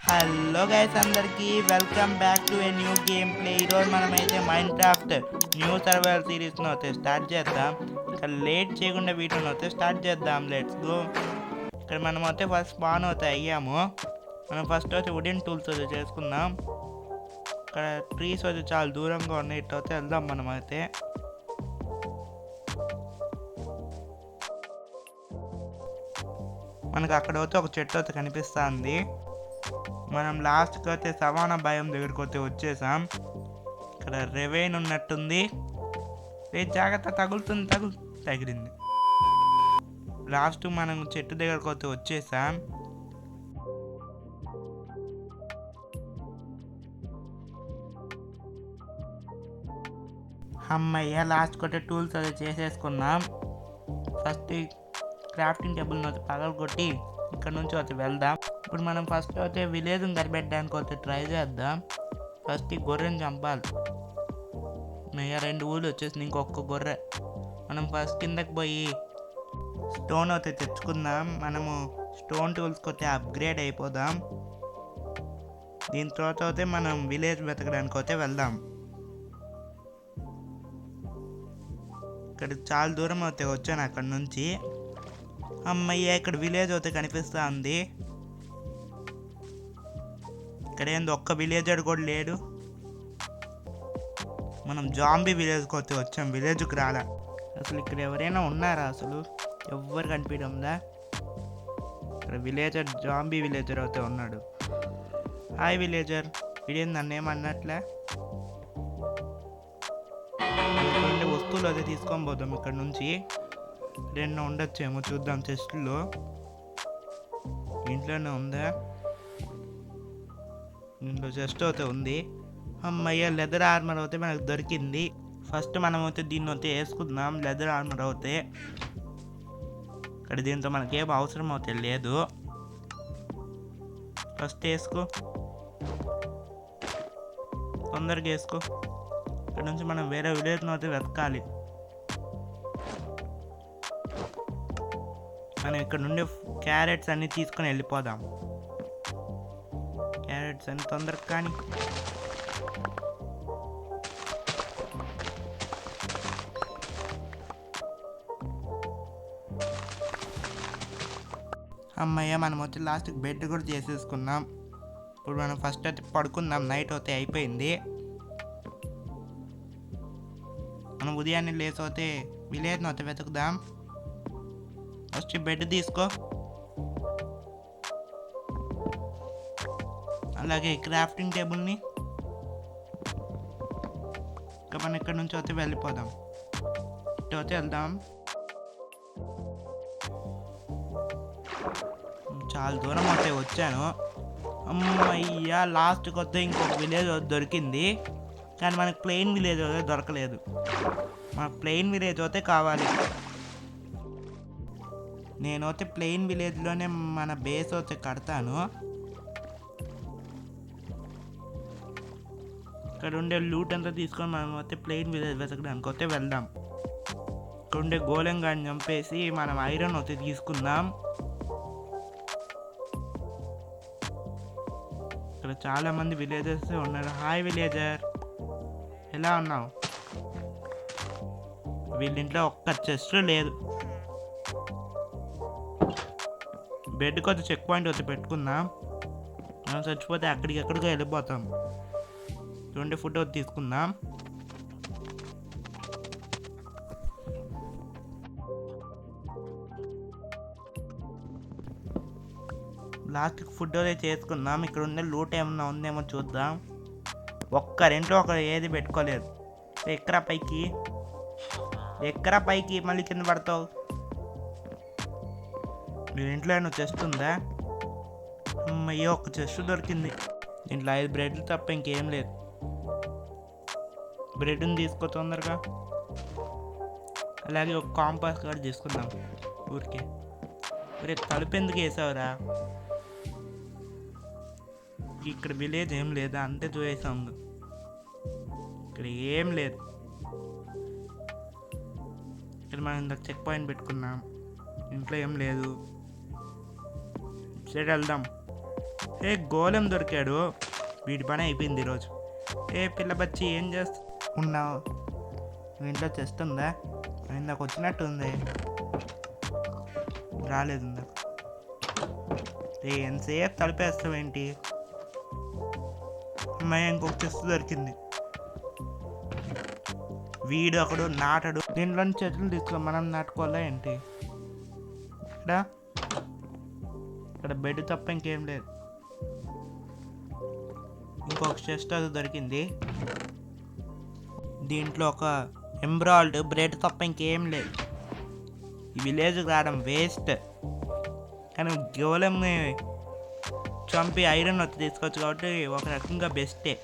Hello guys, అందరికీ welcome back to a new game play. ఈరోజు మనమైతే మైండ్ క్రాఫ్ట్ న్యూ సర్వైవల్ సిరీస్ను అయితే స్టార్ట్ చేద్దాం. ఇక్కడ లేట్ చేయకుండా వీటిని అయితే స్టార్ట్ చేద్దాం. Let's go. ఇక్కడ మనం అయితే ఫస్ట్ స్పాన్ అయితే అయ్యాము. మనం ఫస్ట్ అయితే వుడెన్ టూల్స్ అయితే చేసుకుందాం. ఇక్కడ ట్రీస్ అయితే చాలా దూరంగా ఉన్నాయి. ఇటు అయితే వెళ్దాం మనం అయితే. మనకు అక్కడ అయితే ఒక చెట్టు అయితే కనిపిస్తుంది. మనం లాస్ట్కి అయితే సవానా భయం దగ్గరికి అయితే వచ్చేసాం. ఇక్కడ రెవెన్ ఉన్నట్టుంది. జాగ్రత్త, తగిలింది. లాస్ట్ మనం చెట్టు దగ్గరకు అయితే వచ్చేసాం. అమ్మయ్య, లాస్ట్ కొట్టే టూల్స్ అది చేసేసుకున్నాం. ఫస్ట్ క్రాఫ్టింగ్ టేబుల్ని అయితే పగలగొట్టి ఇక్కడ నుంచి అయితే వెళ్దాం. ఇప్పుడు మనం ఫస్ట్ అయితే విలేజ్ని కనిపెట్టడానికి అయితే ట్రై చేద్దాం. ఫస్ట్ ఈ గొర్రెని చంపాలి. మెయ్య 2 ఊళ్ళు వచ్చేసి ఇంకొక గొర్రె. మనం ఫస్ట్ కిందకి పోయి స్టోన్ అయితే తెచ్చుకుందాం. మనము స్టోన్ టూల్స్కి అయితే అప్గ్రేడ్ అయిపోదాం. దీని తర్వాత అయితే మనం విలేజ్ వెతకడానికి అయితే వెళ్దాం. ఇక్కడ చాలా దూరం అయితే వచ్చాను అక్కడ నుంచి. అమ్మయ్య, ఇక్కడ విలేజ్ అయితే కనిపిస్తూ ఉంది. ఇక్కడ ఏంది, ఒక్క విలేజర్ కూడా లేడు. మనం జాంబీ విలేజ్కి అయితే వచ్చాం, విలేజ్కి రాలా. అసలు ఇక్కడ ఎవరైనా ఉన్నారా? అసలు ఎవ్వరు కనిపించడందా. ఇక్కడ విలేజర్, జాంబీ విలేజర్ అయితే ఉన్నాడు. హాయ్ విలేజర్, వీడేం నన్ను ఏమన్నట్లే. వస్తువులు అయితే తీసుకొని పోదాం ఇక్కడ నుంచి. రెండు ఉండొచ్చేమో, చూద్దాం. చెస్ట్లో ఇంట్లోనే ఉందా? ఇంట్లో చెస్ట్ అయితే ఉంది. అమ్మయ్య, లెదర్ ఆర్మర్ అయితే మనకు దొరికింది. ఫస్ట్ మనం అయితే దీన్ని అయితే వేసుకుందాం. లెదర్ ఆర్మర్ అయితే ఇక్కడ దీంతో మనకేం అవసరం అయితే లేదు. ఫస్ట్ వేసుకో, తొందరగా వేసుకో. ఇక్కడ నుంచి మనం వేరే విలేజ్ను అయితే వెతకాలి. మనం ఇక్కడ నుండి క్యారెట్స్ అన్నీ తీసుకొని వెళ్ళిపోదాం. క్యారెట్స్ అన్ని తొందరగా కానీ. అమ్మయ్య, మనం వచ్చి లాస్ట్కి బెడ్ కూడా చేసేసుకున్నాం. ఇప్పుడు మనం ఫస్ట్ అయితే పడుకుందాం. నైట్ అయితే అయిపోయింది. మనం ఉదయాన్నే లేచి అయితే విలేజ్ని అయితే వెతుకుదాం. ఫస్ట్ బెడ్ తీసుకో, అలాగే క్రాఫ్టింగ్ టేబుల్ని. ఇంకా మనం ఇక్కడ నుంచి అయితే వెళ్ళిపోదాం. ఇటు అయితే వెళ్దాం. చాలా దూరం అయితే వచ్చాను. అమ్మయ్య, లాస్ట్కి వస్తే ఇంకొక విలేజ్ దొరికింది. కానీ మనకు ప్లెయిన్ విలేజ్ అయితే దొరకలేదు. మనకు ప్లెయిన్ విలేజ్ అయితే కావాలి. నేనైతే ప్లెయిన్ విలేజ్లోనే మన బేస్ అయితే కడతాను. ఇక్కడ ఉండే లూట్ అంతా తీసుకొని మనం అయితే ప్లెయిన్ విలేజ్ వెతకడానికి అయితే వెళ్దాం. ఇక్కడ ఉండే గోళంగాన్ని చంపేసి మనం ఐరన్ అయితే తీసుకుందాం. ఇక్కడ చాలా మంది విలేజర్స్ ఉన్నారు. హాయ్ విలేజర్, ఎలా ఉన్నావు? వీళ్ళింట్లో ఒక్క చెస్ట్ లేదు. బెడ్కి వచ్చి చెక్ పాయింట్ వచ్చి పెట్టుకుందాం. మనం చచ్చిపోతే అక్కడికి ఎక్కడికో వెళ్ళిపోతాం. చూడండి, ఫుడ్ వచ్చి తీసుకుందాం. లాస్ట్కి ఫుడ్ అయితే చేసుకుందాం. ఇక్కడ ఉండే లూట్ ఏమన్నా ఉందేమో చూద్దాం. రెంట్లో ఏది పెట్టుకోలేదు. ఎక్కరా పైకి మళ్ళీ కింద పడతావు. మీ ఇంట్లో ఏమన్నా చెస్ట్ ఉందా? అయ్యో, ఒక చెస్ట్ దొరికింది. దీంట్లో 5 బ్రెడ్లు తప్ప ఇంకేం లేదు. బ్రెడ్ని తీసుకో తొందరగా. అలాగే ఒక కాంపాస్ కూడా తీసుకుందాం. ఊరికే తలుపు ఎందుకు వేసావురా? ఇక్కడ విలేజ్ ఏం లేదా? అంతే చూసాం. ఇక్కడ ఏం లేదు. ఇక్కడ మనం ఇందాక చెక్ పాయింట్ పెట్టుకున్నాం. ఇంట్లో ఏం లేదు. సరే వెళ్దాం. ఏ గోళం దొరికాడు, వీడి పని అయిపోయింది ఈరోజు. ఏ పిల్ల బచ్చి ఏం చేస్తా ఉన్నావు? ఇంట్లో చెస్ట్ ఉందా? ఇందాక వచ్చినట్టు ఉంది, రాలేదు ఇందాక. ఎంతసేపు తలిపేస్తావేంటి? అమ్మాయి ఇంకొక చెస్ట్ దొరికింది. వీడు ఒకడు నాటడు. దీంట్లోని చెట్లు తీసుకో, మనం నాటుకోవాలా ఏంటి? ఇక్కడ బెడ్ తప్ప ఇంకేం లేదు. ఇంకొక చెస్ట్ అది దొరికింది. దీంట్లో ఒక ఎంబ్రాయిడ్ బ్రెడ్ తప్ప ఇంకేం లేదు. ఈ విలేజ్ రావడం వేస్ట్, కానీ గోళంని చంపి ఐరన్ వచ్చి తీసుకోవచ్చు కాబట్టి ఒక రకంగా బెస్టే.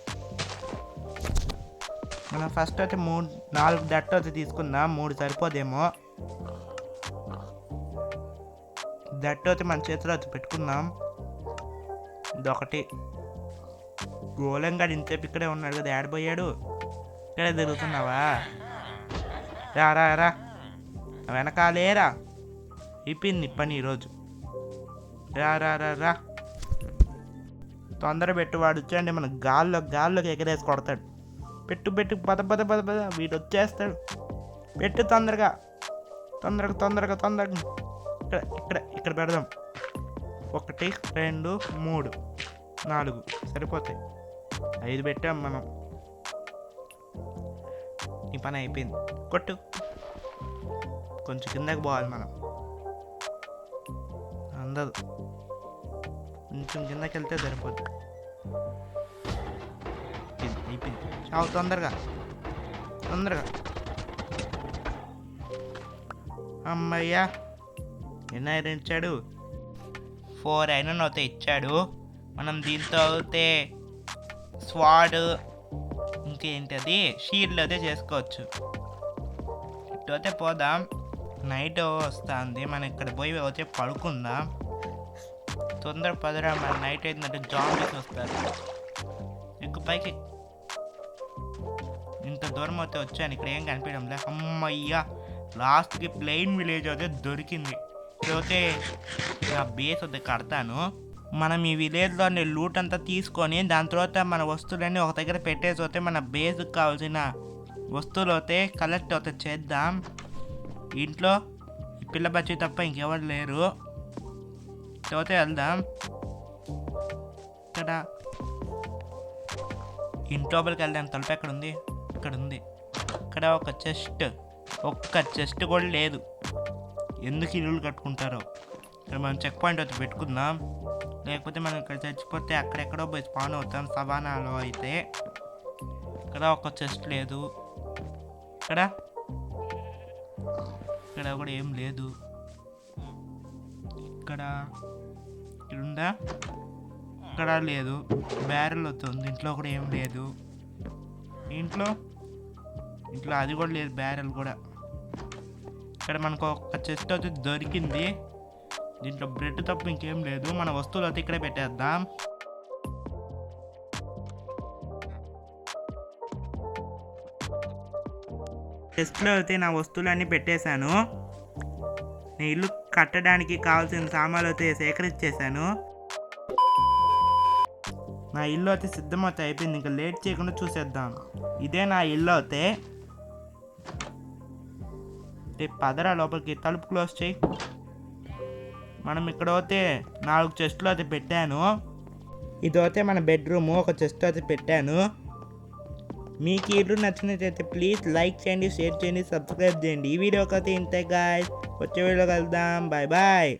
మనం ఫస్ట్ అయితే 4 దట్టు వచ్చి తీసుకుందాం. 3 సరిపోదేమో. దట్టు వచ్చి మన చేతిలో వచ్చి పెట్టుకుందాం. ఇదొకటి. గోళంగా ఇంతసేపు ఇక్కడే ఉన్నాడు కదా, ఆడిపోయాడు. ఇక్కడే తిరుగుతున్నావా? రా రా, వెనకాలేరా. అయిపోయింది పని ఈరోజు. రా రా రా రా, తొందర పెట్టు. వాడు వచ్చాయంటే మన గాల్లోకి ఎగరేసి కొడతాడు. పెట్టు పెట్టు, పద పద పద పద, వీడు వచ్చేస్తాడు. పెట్టు తొందరగా తొందరగా తొందరగా తొందరగా. ఇక్కడ పెడదాం. 1 2 3 4 సరిపోతాయి. 5 పెట్టాం మనం. ఈ పని అయిపోయింది. కొట్టు. కొంచెం కిందకి పోవాలి మనం. అందదు, కొంచెం కిందకి వెళ్తే సరిపోద్ది. అయిపోయింది. చావు తొందరగా తొందరగా. అమ్మయ్యా, ఎన్ని ఐరన్ ఇచ్చాడు? 4 ఐరన్ అయితే ఇచ్చాడు. మనం దీంతో అయితే స్వాడ్, ఇంకేంటి అది, షీల్డ్ అయితే చేసుకోవచ్చు. ఇటు అయితే పోదాం. నైట్ వస్తుంది, మనం ఇక్కడ పోయి అయితే పడుకుందాం. తొందర పదరా, మన నైట్ అయిందంటే జాంబీస్ వస్తారు. ఎక్కువ పైకి. ఇంత దూరం అయితే వచ్చాను, ఇక్కడ ఏం కనిపించడం లేదు. అమ్మయ్యా, లాస్ట్కి ప్లెయిన్ విలేజ్ అయితే దొరికింది. ఇకపోతే నా బేస్ అయితే కడతాను. మనం ఈ విలేజ్లోని లూట్ అంతా తీసుకొని దాని తర్వాత మన వస్తువులన్నీ ఒక దగ్గర పెట్టేసి పోతే మన బేస్కి కావాల్సిన వస్తువులు అయితే కలెక్ట్ అయితే చేద్దాం. ఇంట్లో ఈ పిల్ల బచ్చి తప్ప ఇంకెవరు లేరు. అయితే వెళ్దాం. ఇక్కడ ఇంట్లోపలికి వెళ్దాం. తలుపు ఎక్కడ ఉంది? ఇక్కడ ఉంది. ఇక్కడ ఒక్క చెస్ట్ కూడా లేదు. ఎందుకు ఇల్లు కట్టుకుంటారో. ఇక్కడ మనం చెక్ పాయింట్ వచ్చి పెట్టుకుందాం. లేకపోతే మనం ఇక్కడ చచ్చిపోతే అక్కడెక్కడో పోయి స్పాన్ అవుతాం సవానాలో అయితే. ఇక్కడ ఒక చెస్ట్ లేదు. ఇక్కడ కూడా ఏం లేదు. ఇక్కడ ఉందా? ఇక్కడ లేదు. బ్యారెల్ అవుతుంది. ఇంట్లో కూడా ఏం లేదు. ఇంట్లో అది కూడా లేదు, బ్యారెల్ కూడా. ఇక్కడ మనకు ఒక చెస్ట్ అయితే దొరికింది. దీంట్లో బ్రెడ్ తప్ప ఇంకేం లేదు. మన వస్తువులు అయితే ఇక్కడే పెట్టేద్దాం. చెస్ట్లో అయితే నా వస్తువులన్నీ పెట్టేశాను. నేను ఇల్లు కట్టడానికి కావాల్సిన సామాన్లు అయితే సేకరించేశాను. నా ఇల్లు అయితే సిద్ధమైతే అయిపోయింది. ఇంకా లేట్ చేయకుండా చూసేద్దాం. ఇదే నా ఇల్లు అయితే. పదరా లోపలికి, తలుపు క్లోజ్ చేయి. మనం ఇక్కడ అయితే 4 చెస్ట్లు అయితే పెట్టాను. ఇదైతే మన బెడ్రూమ్. ఒక చెస్ట్ అయితే పెట్టాను. మీకు ఈ వీడియో నచ్చినట్లయితే ప్లీజ్ లైక్ చేయండి, షేర్ చేయండి, సబ్స్క్రైబ్ చేయండి. ఈ వీడియోకి అయితే ఇంతే గాయ్స్. వచ్చే వీడియో కలుద్దాం. Bye bye.